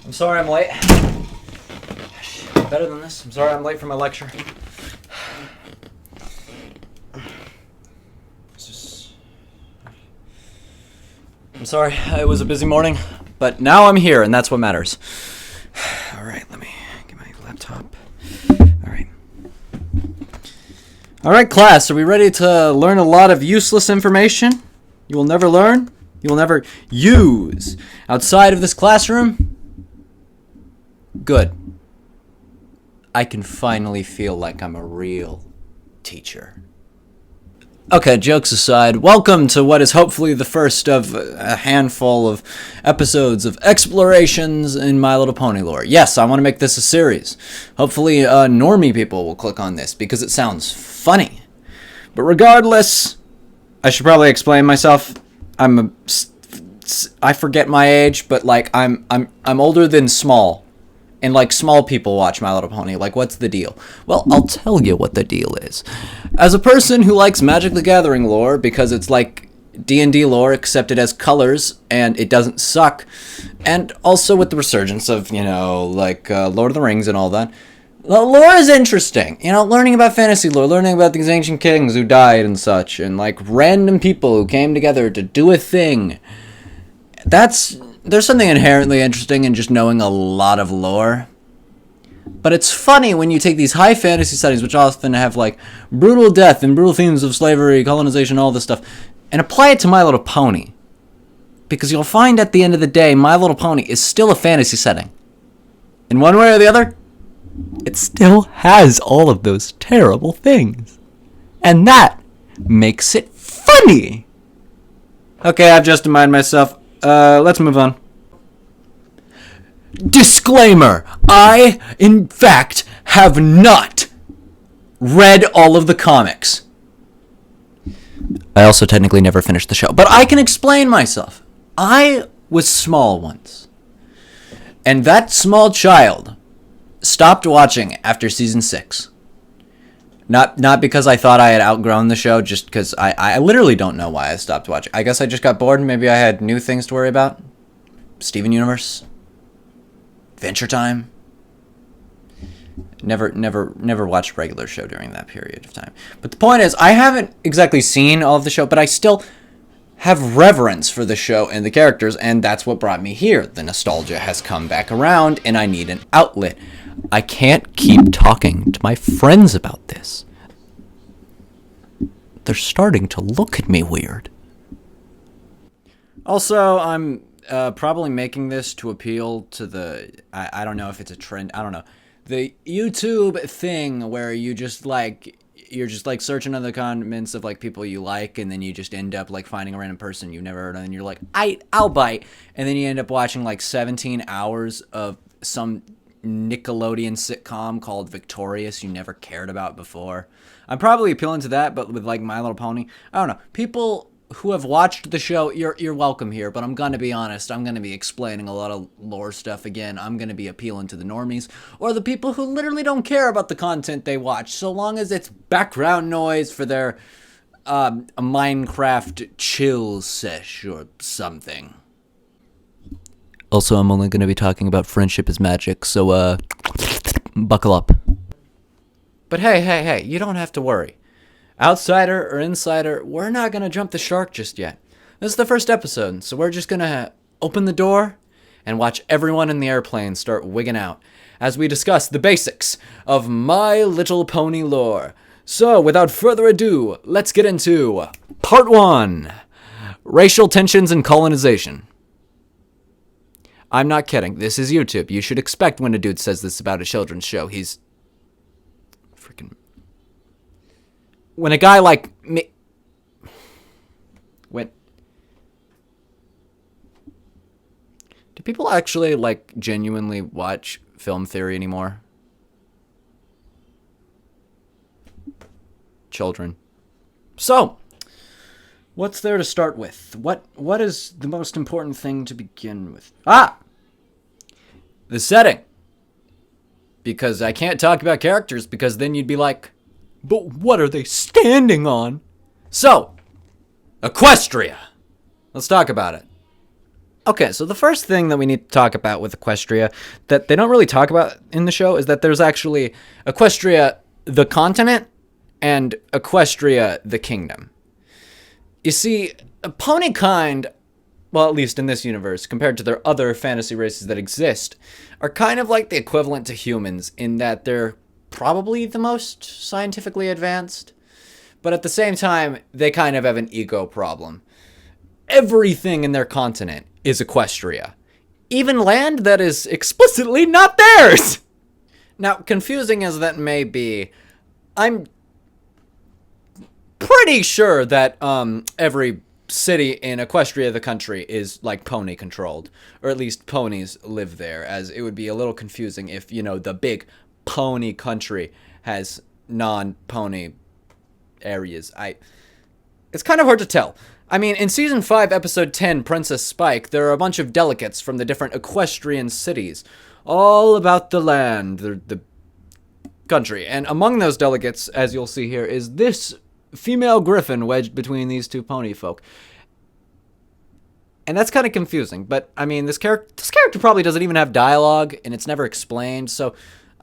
I'm sorry I'm late. Better than this. I'm sorry I'm late for my lecture. I'm sorry, it was a busy morning, but now I'm here, and that's what matters. Alright, let me get my laptop. Alright, class, are we ready to learn a lot of useless information? You will never learn, you will never use outside of this classroom? Good. I can finally feel like I'm a real teacher. Okay, jokes aside, welcome to what is hopefully the first of a handful of episodes of explorations in My Little Pony lore. Yes, I want to make this a series. Hopefully, normie people will click on this because it sounds funny. But regardless, I should probably explain myself. I forget my age, but like I'm older than small. And, like, small people watch My Little Pony. Like, what's the deal? Well, I'll tell you what the deal is. As a person who likes Magic the Gathering lore, because it's like D&D lore, except it has colors, and it doesn't suck, and also with the resurgence of, like, Lord of the Rings and all that, the lore is interesting. Learning about fantasy lore, learning about these ancient kings who died and such, and, like, random people who came together to do a thing. There's something inherently interesting in just knowing a lot of lore. But it's funny when you take these high fantasy settings, which often have, like, brutal death and brutal themes of slavery, colonization, all this stuff, and apply it to My Little Pony. Because you'll find at the end of the day, My Little Pony is still a fantasy setting. In one way or the other, it still has all of those terrible things. And that makes it funny! Okay, I've justified myself. Let's move on. Disclaimer! I, in fact, have not read all of the comics. I also technically never finished the show, but I can explain myself. I was small once. And that small child stopped watching after season 6. Not because I thought I had outgrown the show, just because I literally don't know why I stopped watching. I guess I just got bored and maybe I had new things to worry about. Steven Universe. Adventure Time. Never watched a regular show during that period of time. But the point is, I haven't exactly seen all of the show, but I still have reverence for the show and the characters, and that's what brought me here. The nostalgia has come back around, and I need an outlet. I can't keep talking to my friends about this. They're starting to look at me weird. Also, I'm probably making this to appeal to the... I don't know if it's a trend. I don't know. The YouTube thing where you're just searching on the comments of like people you like, and then you just end up like finding a random person you've never heard of, and you're like, I'll bite. And then you end up watching like 17 hours of some Nickelodeon sitcom called Victorious you never cared about before. I'm probably appealing to that, but with like My Little Pony. I don't know. People who have watched the show, you're welcome here, but I'm gonna be honest. I'm gonna be explaining a lot of lore stuff again. I'm gonna be appealing to the normies, or the people who literally don't care about the content they watch, so long as it's background noise for their a Minecraft chill sesh or something. Also, I'm only going to be talking about friendship is magic, so, buckle up. But hey, you don't have to worry. Outsider or insider, we're not going to jump the shark just yet. This is the first episode, so we're just going to open the door and watch everyone in the airplane start wigging out as we discuss the basics of My Little Pony lore. So, without further ado, let's get into Part 1. Racial tensions and colonization. I'm not kidding. This is YouTube. You should expect when a dude says this about a children's show. He's freaking... When a guy like me... When... Do people actually, like, genuinely watch film theory anymore? Children. So... What's there to start with? What is the most important thing to begin with? The setting. Because I can't talk about characters, because then you'd be like, but what are they standing on? So, Equestria. Let's talk about it. Okay, so the first thing that we need to talk about with Equestria that they don't really talk about in the show is that there's actually Equestria, the continent, and Equestria, the kingdom. You see, pony kind, well, at least in this universe, compared to their other fantasy races that exist, are kind of like the equivalent to humans in that they're probably the most scientifically advanced, but at the same time, they kind of have an ego problem. Everything in their continent is Equestria. Even land that is explicitly not theirs! Now, confusing as that may be, I'm pretty sure that every city in Equestria, the country, is like pony controlled. Or at least ponies live there, as it would be a little confusing if, the big pony country has non-pony areas. It's kind of hard to tell. I mean, in Season 5, Episode 10, Princess Spike, there are a bunch of delegates from the different equestrian cities, all about the land, the country. And among those delegates, as you'll see here, is this female griffin wedged between these two pony folk. And that's kind of confusing, but, I mean, this character probably doesn't even have dialogue, and it's never explained, so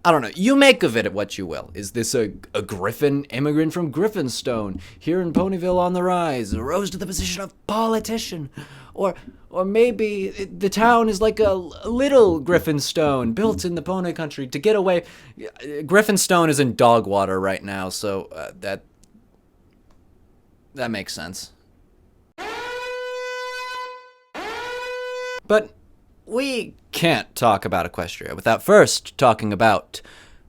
I don't know. You make of it what you will. Is this a griffin immigrant from Griffinstone, here in Ponyville on the rise, rose to the position of politician? Or maybe the town is like a little Griffinstone, built in the pony country to get away. Griffinstone is in dog water right now, so that makes sense. But we can't talk about Equestria without first talking about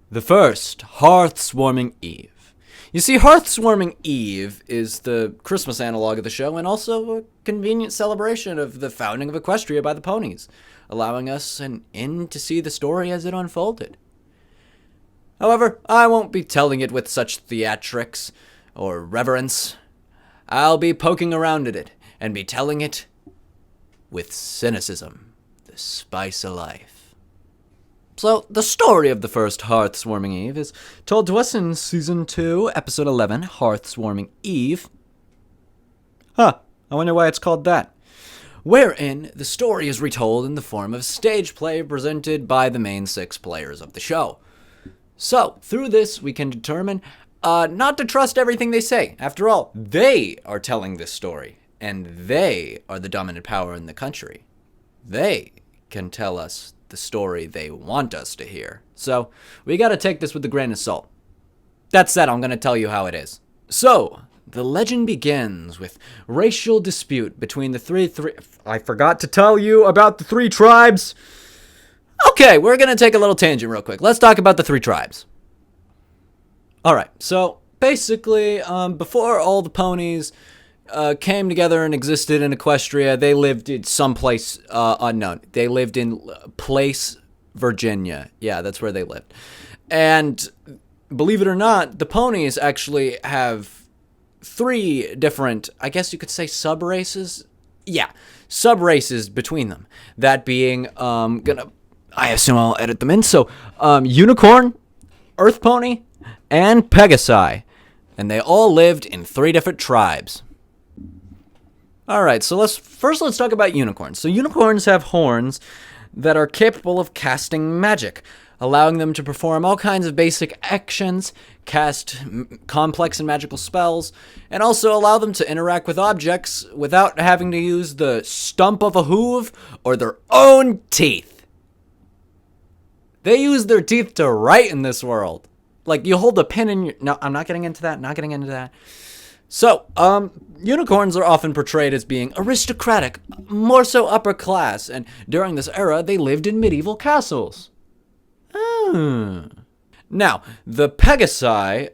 the first Hearth-Swarming Eve. You see, Hearth-Swarming Eve is the Christmas analog of the show and also a convenient celebration of the founding of Equestria by the ponies, allowing us an in to see the story as it unfolded. However, I won't be telling it with such theatrics or reverence. I'll be poking around at it and be telling it with cynicism. The spice of life. So, the story of the first Hearth-Swarming Eve is told to us in Season 2, Episode 11, Hearth-Swarming Eve. I wonder why it's called that. Wherein the story is retold in the form of stage play presented by the main 6 players of the show. So, through this, we can determine not to trust everything they say. After all, they are telling this story, and they are the dominant power in the country. They can tell us the story they want us to hear. So, we gotta take this with a grain of salt. That said, I'm gonna tell you how it is. So, the legend begins with racial dispute between the three... I forgot to tell you about the 3 tribes. Okay, we're gonna take a little tangent real quick. Let's talk about the 3 tribes. Alright, so, basically, before all the ponies came together and existed in Equestria, they lived in someplace unknown. They lived in Place, Virginia. Yeah, that's where they lived. And believe it or not, the ponies actually have 3 different, I guess you could say, sub-races? Yeah, sub-races between them. That being, I assume I'll edit them in. So, Unicorn, Earth Pony, and Pegasi. And they all lived in 3 different tribes. Alright, so let's talk about unicorns. So unicorns have horns that are capable of casting magic, allowing them to perform all kinds of basic actions, cast complex and magical spells, and also allow them to interact with objects without having to use the stump of a hoof or their own teeth. They use their teeth to write in this world. Like, you hold a pen in your... No, I'm not getting into that. So, unicorns are often portrayed as being aristocratic, more so upper class, and during this era, they lived in medieval castles. Now, the Pegasi...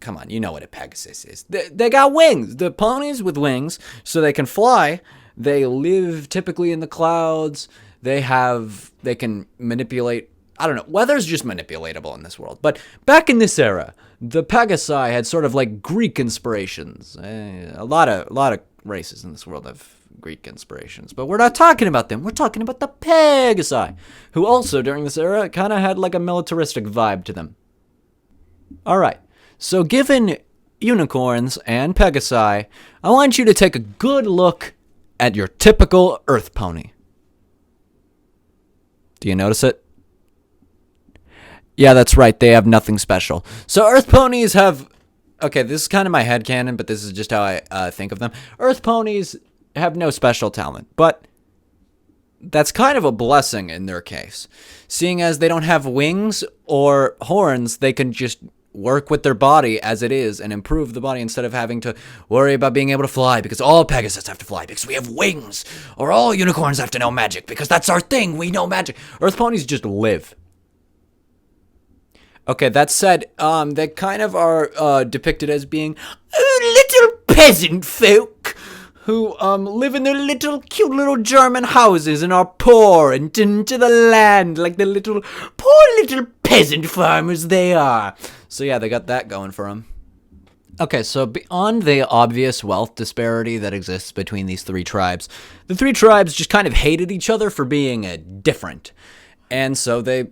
Come on, you know what a Pegasus is. They got wings. The ponies with wings, so they can fly. They live typically in the clouds. They can manipulate... I don't know. Weather's just manipulatable in this world. But back in this era, the Pegasi had sort of like Greek inspirations. A lot of races in this world have Greek inspirations. But we're not talking about them. We're talking about the Pegasi, who also during this era kind of had like a militaristic vibe to them. All right. So given unicorns and Pegasi, I want you to take a good look at your typical earth pony. Do you notice it? Yeah, that's right. They have nothing special. So earth ponies have... Okay, this is kind of my headcanon, but this is just how I think of them. Earth ponies have no special talent, but that's kind of a blessing in their case. Seeing as they don't have wings or horns, they can just work with their body as it is and improve the body instead of having to worry about being able to fly, because all Pegasus have to fly because we have wings, or all unicorns have to know magic because that's our thing. We know magic. Earth ponies just live. Okay, that said, they kind of are depicted as being little peasant folk who live in their little cute little German houses and are poor and into the land like the little poor little peasant farmers they are. So yeah, they got that going for them. Okay, so beyond the obvious wealth disparity that exists between these three tribes, the three tribes just kind of hated each other for being different. And so they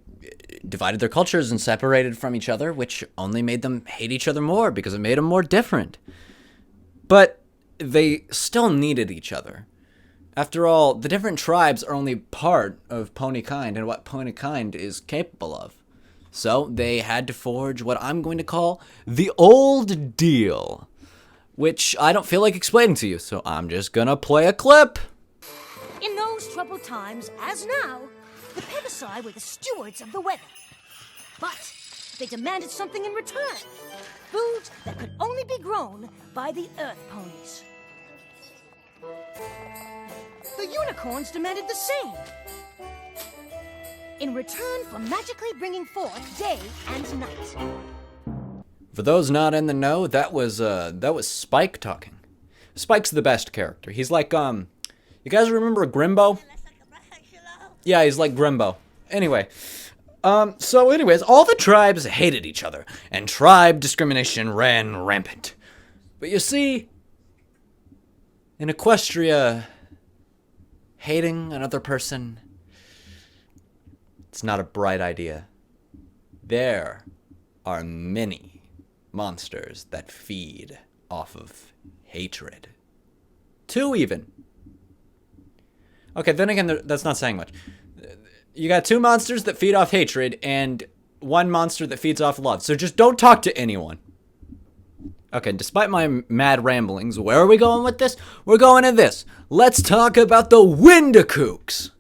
divided their cultures and separated from each other, which only made them hate each other more because it made them more different. But they still needed each other. After all, the different tribes are only part of pony kind and what pony kind is capable of. So they had to forge what I'm going to call the old deal, which I don't feel like explaining to you, so I'm just gonna play a clip. In those troubled times, as now, the Pegasi were the stewards of the weather. But they demanded something in return. Food that could only be grown by the earth ponies. The unicorns demanded the same. In return for magically bringing forth day and night. For those not in the know, that was Spike talking. Spike's the best character. He's like, you guys remember Grimbo? Yeah, he's like Grimbo. Anyway, so anyways, all the tribes hated each other, and tribe discrimination ran rampant. But you see, in Equestria, hating another person, it's not a bright idea. There are many monsters that feed off of hatred. 2 even. Okay, then again, that's not saying much. You got 2 monsters that feed off hatred and 1 monster that feeds off love. So just don't talk to anyone. Okay, despite my mad ramblings, where are we going with this? We're going to this. Let's talk about the Windigos.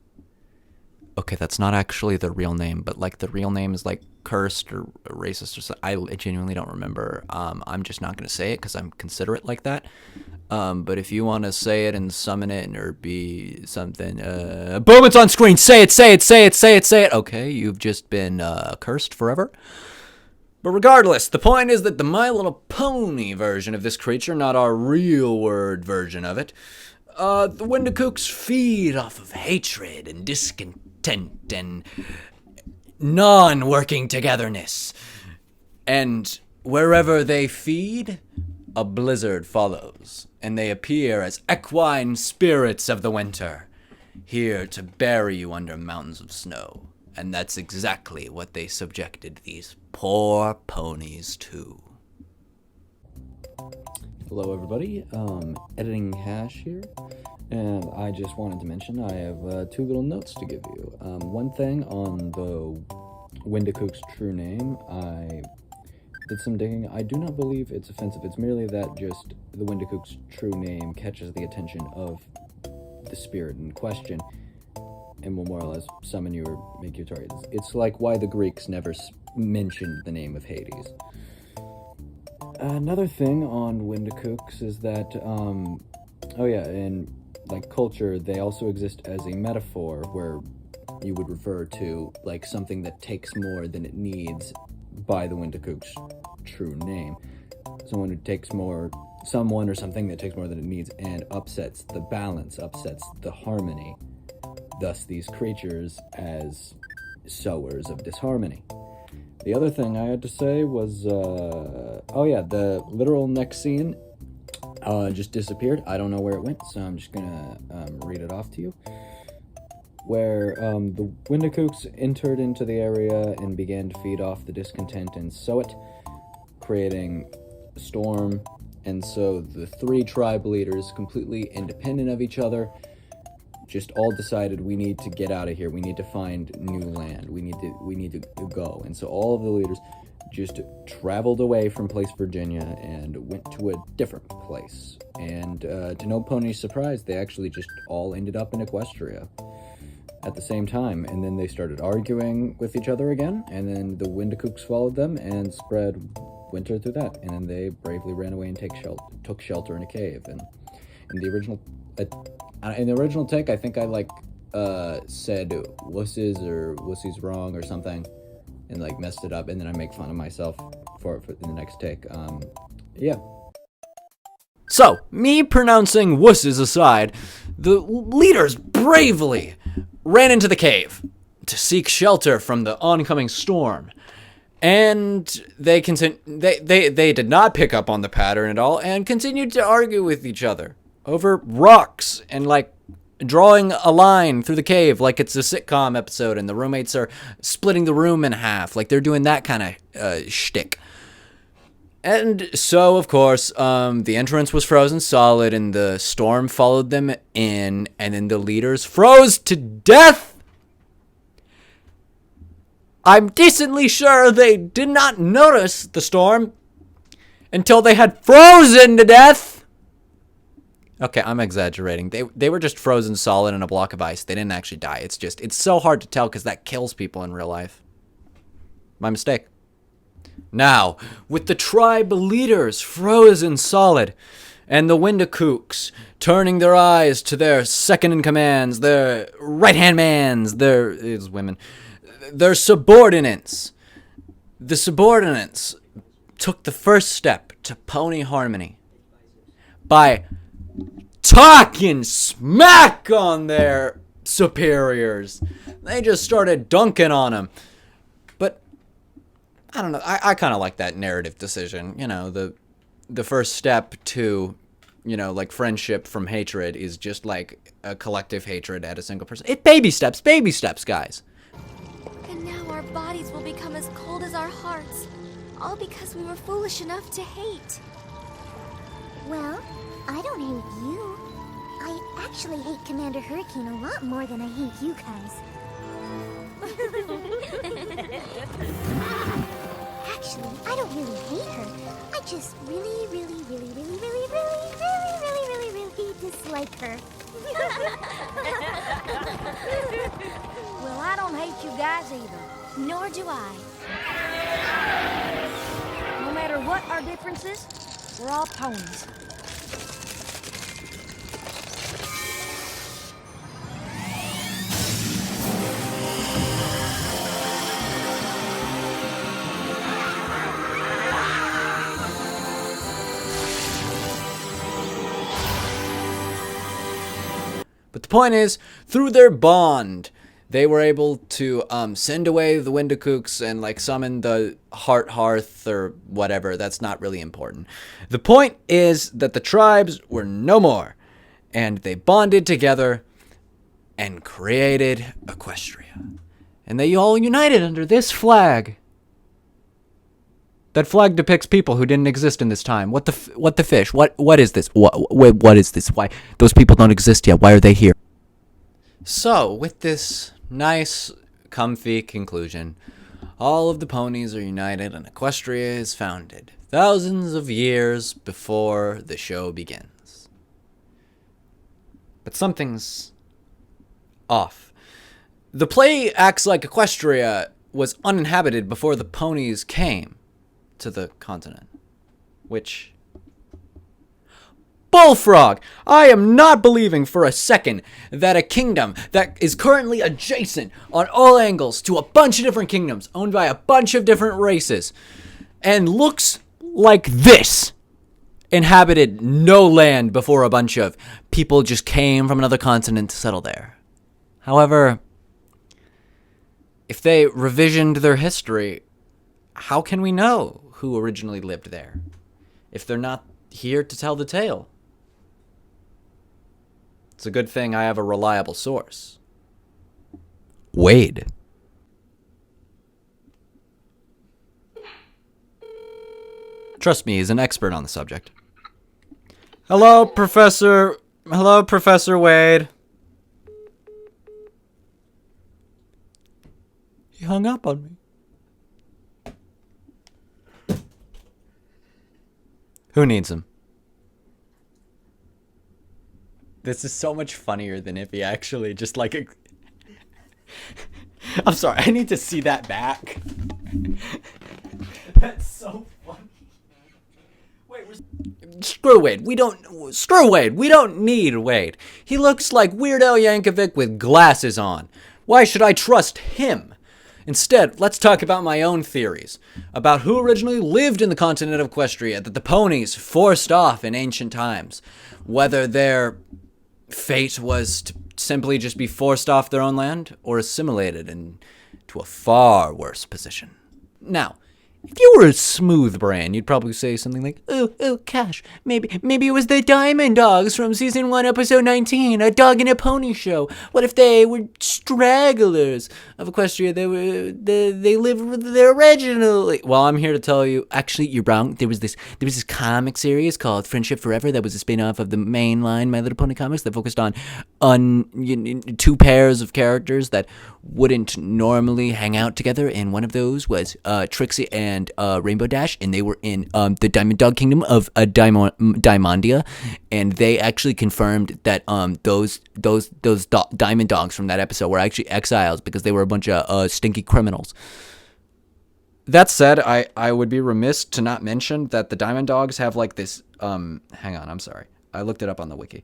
Okay, that's not actually the real name, but like the real name is like cursed or racist or something. I genuinely don't remember. I'm just not going to say it because I'm considerate like that. But if you want to say it and summon it or be something, boom, it's on screen. Say it, say it, say it, say it, say it. Okay, you've just been cursed forever. But regardless, the point is that the My Little Pony version of this creature, not our real word version of it, the Windigos feed off of hatred and discontent and non-working togetherness. And wherever they feed, a blizzard follows, and they appear as equine spirits of the winter, here to bury you under mountains of snow. And that's exactly what they subjected these poor ponies to. Hello everybody, Editing Hash here, and I just wanted to mention I have 2 little notes to give you. One thing on the Windigos' true name, I did some digging. I do not believe it's offensive. It's merely that just the Windigos' true name catches the attention of the spirit in question and will more or less summon you or make you target. It's like why the Greeks never mentioned the name of Hades. Another thing on Windigos is that, oh yeah, in like culture, they also exist as a metaphor where you would refer to like something that takes more than it needs by the Windigos' true name. Someone or something that takes more than it needs and upsets the balance, upsets the harmony. Thus, these creatures as sowers of disharmony. The other thing I had to say was, oh yeah, the literal next scene just disappeared. I don't know where it went, so I'm just gonna read it off to you. Where the Windigos entered into the area and began to feed off the discontent and sow it, creating a storm And so the three tribe leaders, completely independent of each other, just all decided we need to get out of here. We need to find new land. We need to go. And so all of the leaders just traveled away from Place Virginia and went to a different place. And to no pony's surprise, they actually just all ended up in Equestria at the same time. And then they started arguing with each other again. And then the windigos followed them and spread winter through that. And then they bravely ran away and took shelter in a cave. And in the original take, I think I said wusses or wussies wrong or something, and messed it up, and then I make fun of myself for it in the next take. Yeah. So, me pronouncing wusses aside, the leaders bravely ran into the cave to seek shelter from the oncoming storm. And they did not pick up on the pattern at all and continued to argue with each other over rocks and drawing a line through the cave like it's a sitcom episode and the roommates are splitting the room in half. Like they're doing that kind of shtick. And so, of course, the entrance was frozen solid and the storm followed them in, and then the leaders froze to death. I'm decently sure they did not notice the storm until they had frozen to death. Okay, I'm exaggerating. They were just frozen solid in a block of ice. They didn't actually die. It's so hard to tell because that kills people in real life. My mistake. Now, with the tribe leaders frozen solid, and the windigos turning their eyes to their second-in-commands, their right-hand mans, their subordinates. The subordinates took the first step to pony harmony by talking smack on their superiors. They just started dunking on them. But I don't know. I kind of like that narrative decision. You know, the first step to, friendship from hatred is just like a collective hatred at a single person. Baby steps, guys. And now our bodies will become as cold as our hearts, all because we were foolish enough to hate. Well, I don't hate you. I actually hate Commander Hurricane a lot more than I hate you guys. Actually, I don't really hate her. I just really dislike her. Well, I don't hate you guys either. Nor do I. No matter what our differences, we're all ponies. But the point is, through their bond, they were able to send away the windigos and summon the hearth or whatever. That's not really important. The point is that the tribes were no more, and they bonded together and created Equestria. And they all united under this flag. That flag depicts people who didn't exist in this time. What the fish? What is this? What is this? Why those people don't exist yet? Why are they here? So, with this nice, comfy conclusion, all of the ponies are united and Equestria is founded, thousands of years before the show begins. But something's off. The play acts like Equestria was uninhabited before the ponies came to the continent, which... Bullfrog! I am not believing for a second that a kingdom that is currently adjacent on all angles to a bunch of different kingdoms owned by a bunch of different races and looks like this inhabited no land before a bunch of people just came from another continent to settle there. However, if they revisioned their history, how can we know who originally lived there if they're not here to tell the tale? It's a good thing I have a reliable source. Wade. Trust me, he's an expert on the subject. Hello, Professor. Hello, Professor Wade. He hung up on me. Who needs him? This is so much funnier than if he actually just like... I'm sorry, I need to see that back. That's so funny. Wait, screw Wade. We don't need Wade. He looks like Weird Al Yankovic with glasses on. Why should I trust him? Instead, let's talk about my own theories about who originally lived in the continent of Equestria that the ponies forced off in ancient times. Whether their fate was to simply just be forced off their own land or assimilated into a far worse position. Now, if you were a smooth brain, you'd probably say something like, oh, gosh, maybe it was the Diamond Dogs from Season 1, Episode 19, a dog and a pony show. What if they were stragglers of Equestria? They lived there originally. Well, I'm here to tell you, actually, you're wrong. There was this comic series called Friendship Forever that was a spin-off of the mainline My Little Pony comics that focused on two pairs of characters that wouldn't normally hang out together, and one of those was Trixie and Rainbow Dash, and they were in the Diamond Dog Kingdom of Diamondia, and they actually confirmed that those Diamond Dogs from that episode were actually exiles because they were a bunch of stinky criminals. That said, I would be remiss to not mention that the Diamond Dogs have like this hang on, I'm sorry. I looked it up on the wiki.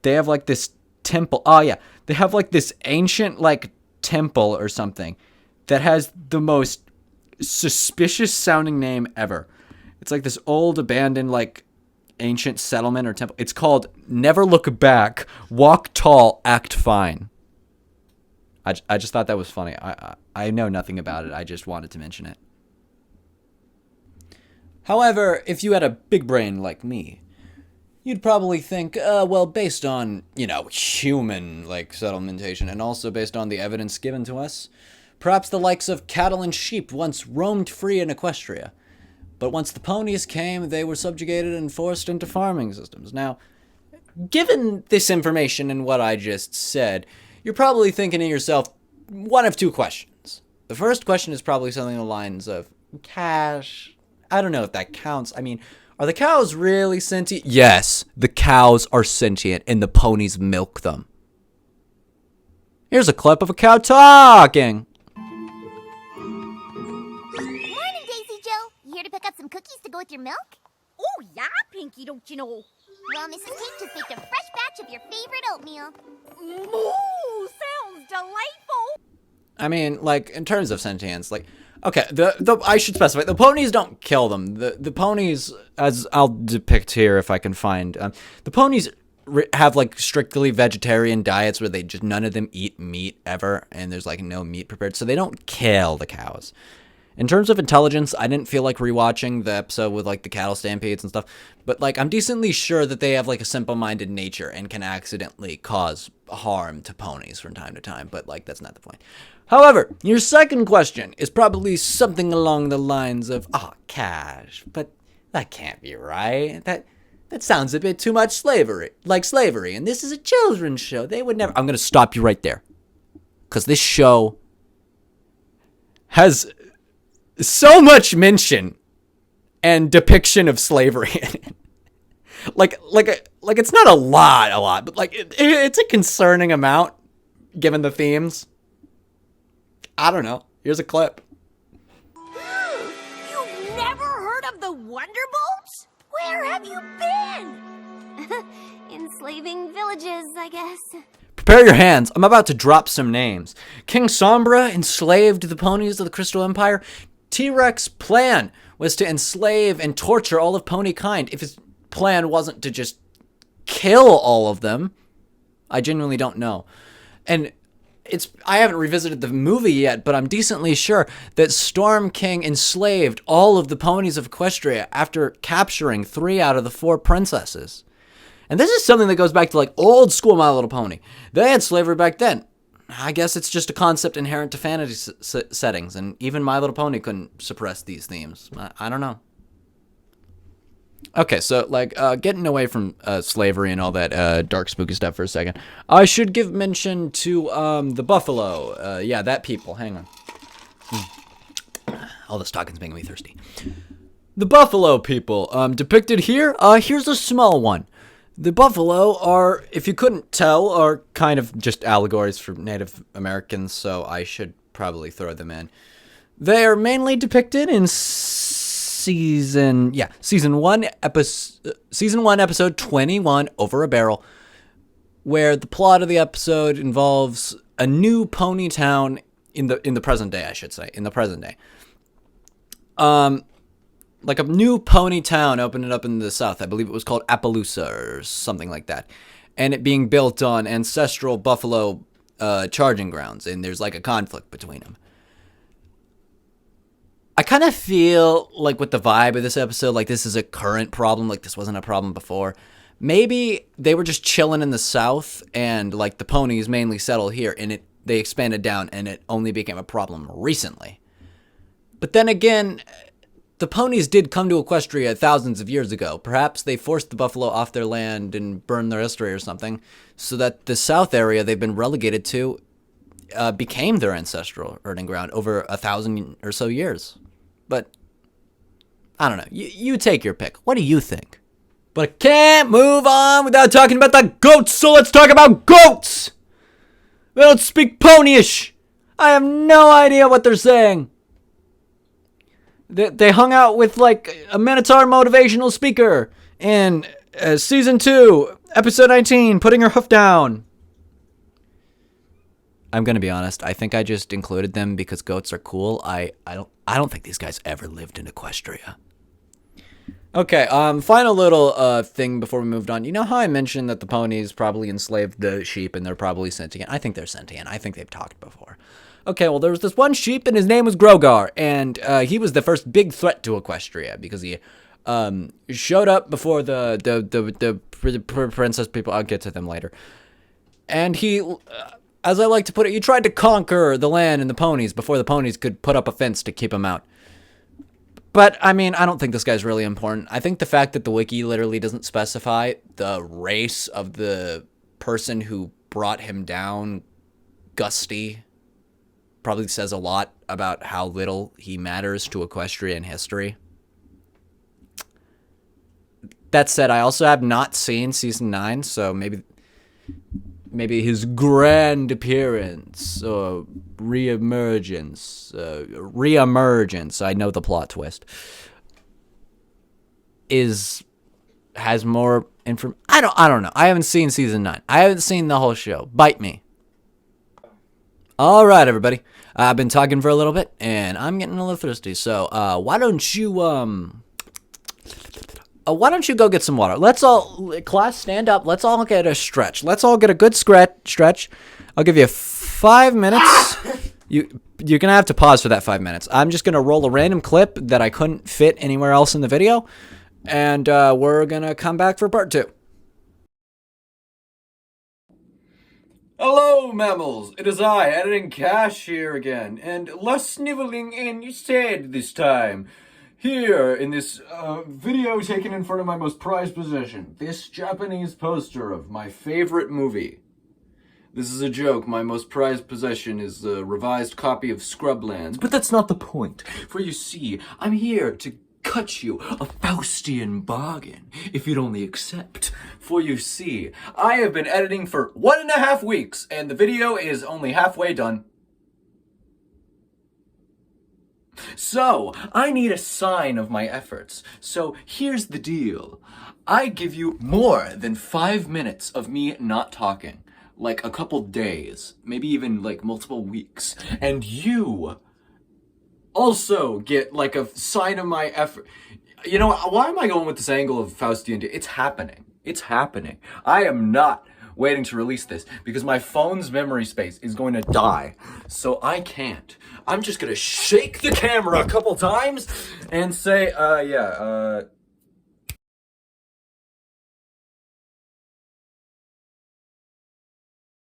They have like this temple. Oh yeah, they have like this ancient like temple or something that has the most suspicious sounding name ever. It's like this old abandoned like ancient settlement or temple. It's called Never Look Back, Walk Tall, Act Fine. I just thought that was funny. I know nothing about it. I just wanted to mention it. However, if you had a big brain like me, you'd probably think, well, based on, human, settlementation, and also based on the evidence given to us, perhaps the likes of cattle and sheep once roamed free in Equestria. But once the ponies came, they were subjugated and forced into farming systems. Now, given this information and what I just said, you're probably thinking to yourself one of two questions. The first question is probably something along the lines of, cash, I don't know if that counts. I mean, are the cows really sentient? Yes, the cows are sentient, and the ponies milk them. Here's a clip of a cow talking. Morning, Daisy Joe. You here to pick up some cookies to go with your milk? Oh, yeah, Pinky, don't you know? Well, Mrs. Cake just baked a fresh batch of your favorite oatmeal. Ooh, sounds delightful. I mean, in terms of sentience, okay, the I should specify, the ponies don't kill them. The ponies, as I'll depict here if I can find, the ponies have, strictly vegetarian diets where none of them eat meat ever, and there's, no meat prepared, so they don't kill the cows. In terms of intelligence, I didn't feel like rewatching the episode with, the cattle stampedes and stuff, but, I'm decently sure that they have, a simple-minded nature and can accidentally cause harm to ponies from time to time, but, that's not the point. However, your second question is probably something along the lines of, cash, but that can't be right. That sounds a bit too much slavery, and this is a children's show. They would never... I'm going to stop you right there, because this show has so much mention and depiction of slavery in it. It's not a lot, but it's a concerning amount given the themes. I don't know. Here's a clip. You've never heard of the Wonderbolts? Where have you been? Enslaving villages, I guess. Prepare your hands. I'm about to drop some names. King Sombra enslaved the ponies of the Crystal Empire. T-Rex's plan was to enslave and torture all of pony kind. If his plan wasn't to just kill all of them, I genuinely don't know. And I haven't revisited the movie yet, but I'm decently sure that Storm King enslaved all of the ponies of Equestria after capturing 3 out of the 4 princesses. And this is something that goes back to old school My Little Pony. They had slavery back then. I guess it's just a concept inherent to fantasy settings, and even My Little Pony couldn't suppress these themes. I don't know. Okay, so like getting away from slavery and all that dark spooky stuff for a second, I should give mention to the buffalo. Yeah, that people. Hang on. All this talking's making me thirsty. The buffalo people depicted here. Here's a small one. The buffalo are, if you couldn't tell, are kind of just allegories for Native Americans, so I should probably throw them in. They are mainly depicted in season 1, episode 21, Over a Barrel, where the plot of the episode involves a new pony town in the present day, I should say, in the present day. Like a new pony town opening up in the south. I believe it was called Appaloosa or something like that. And it being built on ancestral buffalo charging grounds, and there's like a conflict between them. I kind of feel like with the vibe of this episode, like this is a current problem, like this wasn't a problem before. Maybe they were just chilling in the south, and like the ponies mainly settled here, and they expanded down, and it only became a problem recently. But then again, the ponies did come to Equestria thousands of years ago. Perhaps they forced the buffalo off their land and burned their history or something, so that the south area they've been relegated to became their ancestral herding ground over 1,000 or so years. But I don't know. You take your pick. What do you think? But I can't move on without talking about the goats, so let's talk about goats! They don't speak ponyish! I have no idea what they're saying. They hung out with, like, a Minotaur motivational speaker in Season 2, Episode 19, Putting Her Hoof Down. I'm gonna be honest, I think I just included them because goats are cool. I don't think these guys ever lived in Equestria. Okay, final little thing before we moved on. You know how I mentioned that the ponies probably enslaved the sheep and they're probably sentient? I think they're sentient. I think they've talked before. Okay, well, there was this one sheep, and his name was Grogar, and he was the first big threat to Equestria, because he showed up before the princess people. I'll get to them later. And he, as I like to put it, he tried to conquer the land and the ponies before the ponies could put up a fence to keep him out. But, I mean, I don't think this guy's really important. I think the fact that the wiki literally doesn't specify the race of the person who brought him down, Gusty, probably says a lot about how little he matters to Equestrian history. That said, I also have not seen Season 9, so maybe his grand appearance or reemergence, I know the plot twist, has more information. I don't know. I haven't seen Season 9. I haven't seen the whole show. Bite me. All right, everybody. I've been talking for a little bit, and I'm getting a little thirsty. So, why don't you go get some water? Let's all, class, stand up. Let's all get a stretch. Let's all get a good stretch. I'll give you 5 minutes. You're gonna have to pause for that 5 minutes. I'm just gonna roll a random clip that I couldn't fit anywhere else in the video, and we're gonna come back for part 2. Hello, mammals! It is I, Editing Cash here again, and less sniveling instead this time. Here, in this video taken in front of my most prized possession, this Japanese poster of my favorite movie. This is a joke. My most prized possession is a revised copy of Scrublands, but that's not the point. For you see, I'm here to cut you a Faustian bargain, if you'd only accept. For you see, I have been editing for 1.5 weeks, and the video is only halfway done. So, I need a sign of my efforts. So, here's the deal. I give you more than 5 minutes of me not talking. Like a couple days, maybe even like multiple weeks. And you also get like a sign of my effort. You know, why am I going with this angle of Faustian? It's happening. It's happening. I am not waiting to release this because my phone's memory space is going to die. So I can't. I'm just going to shake the camera a couple times and say,